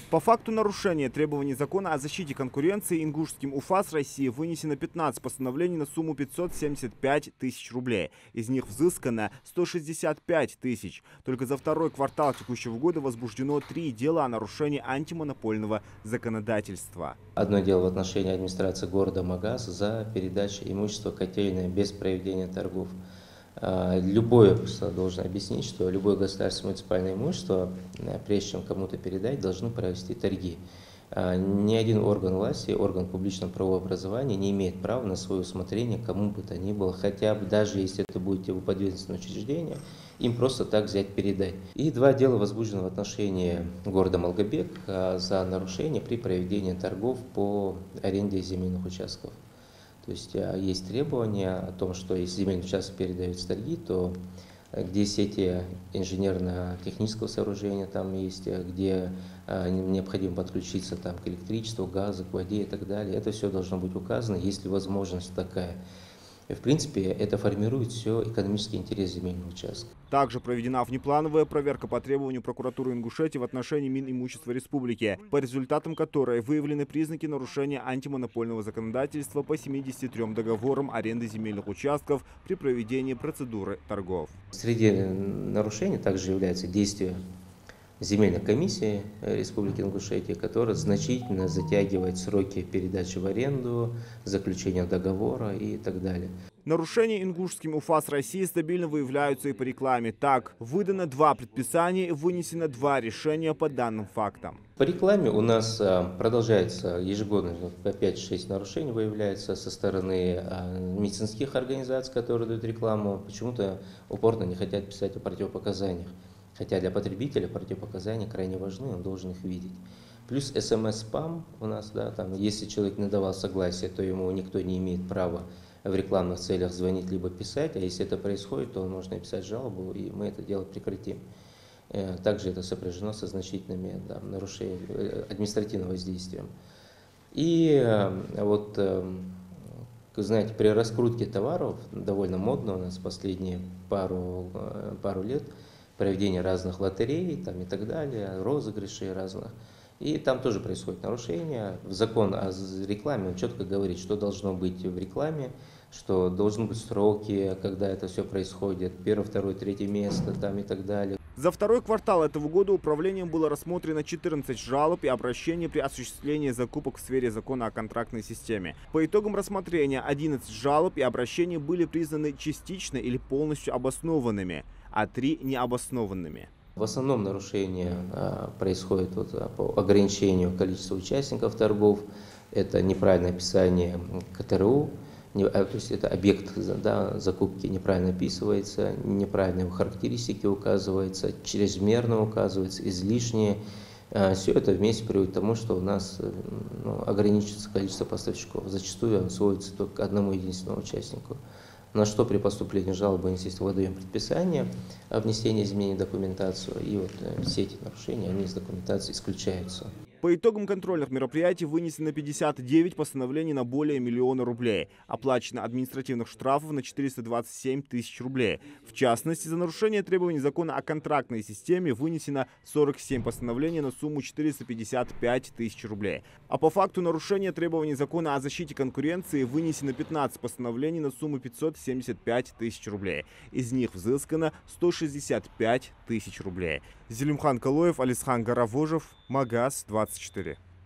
По факту нарушения требований закона о защите конкуренции ингушским УФАС России вынесено 15 постановлений на сумму 575 тысяч рублей. Из них взыскано 165 тысяч. Только за второй квартал текущего года возбуждено 3 дела о нарушении антимонопольного законодательства. Одно дело в отношении администрации города Магаз за передачу имущества котельной без проведения торгов. Любое, просто должен объяснить, что любое государственное муниципальное имущество, прежде чем кому-то передать, должны провести торги. Ни один орган власти, орган публичного правообразования не имеет права на свое усмотрение кому бы то ни было, хотя бы даже если это будет его подведомственное учреждение, им просто так взять передать. И 2 дела возбуждены в отношении города Малгобек за нарушение при проведении торгов по аренде земельных участков. То есть есть требования о том, что если земельный участок передается в торги, то где сети инженерно-технического сооружения там есть, где необходимо подключиться там, к электричеству, газу, к воде и так далее. Это все должно быть указано, если возможность такая. И, в принципе, это формирует все экономический интерес земельного участка. Также проведена внеплановая проверка по требованию прокуратуры Ингушетии в отношении Минимущества Республики, по результатам которой выявлены признаки нарушения антимонопольного законодательства по 73 договорам аренды земельных участков при проведении процедуры торгов. Среди нарушений также является действие земельной комиссии Республики Ингушетия, которая значительно затягивает сроки передачи в аренду, заключения договора и так далее. Нарушения ингушским УФАС России стабильно выявляются и по рекламе. Так, выдано 2 предписания и вынесено 2 решения по данным фактам. По рекламе у нас продолжается ежегодно по 5-6 нарушений выявляется со стороны медицинских организаций, которые дают рекламу. Почему-то упорно не хотят писать о противопоказаниях. Хотя для потребителя противопоказания крайне важны, он должен их видеть. Плюс СМС-спам у нас, да, там, если человек не давал согласия, то ему никто не имеет права в рекламных целях звонить либо писать, а если это происходит, то он может написать жалобу, и мы это дело прекратим. Также это сопряжено со значительными нарушениями административного воздействия. И вот, знаете, при раскрутке товаров, довольно модно у нас последние пару лет, проведение разных лотерей там, и так далее, розыгрышей разных. И там тоже происходит нарушение. Закон о рекламе он четко говорит, что должно быть в рекламе, что должны быть сроки, когда это все происходит, 1, 2, 3 место там, и так далее. За второй квартал этого года управлением было рассмотрено 14 жалоб и обращений при осуществлении закупок в сфере закона о контрактной системе. По итогам рассмотрения 11 жалоб и обращений были признаны частично или полностью обоснованными, а 3 необоснованными. В основном нарушения происходят по ограничению количества участников торгов, это неправильное описание КТРУ, то есть это объект закупки неправильно описывается, неправильные его характеристики указываются, чрезмерно указывается, излишние. Все это вместе приводит к тому, что у нас ограничится количество поставщиков. Зачастую он сводится только к одному единственному участнику. На что при поступлении жалобы, естественно, выдаем предписание о внесении изменений в документацию, и вот все эти нарушения, они из документации исключаются. По итогам контрольных мероприятий вынесено 59 постановлений на более 1 000 000 рублей. Оплачено административных штрафов на 427 тысяч рублей. В частности, за нарушение требований закона о контрактной системе вынесено 47 постановлений на сумму 455 тысяч рублей. А по факту нарушения требований закона о защите конкуренции вынесено 15 постановлений на сумму 575 тысяч рублей. Из них взыскано 165 тысяч рублей. Зелимхан Калоев, Алисхан Гаравожев, Магаз 24.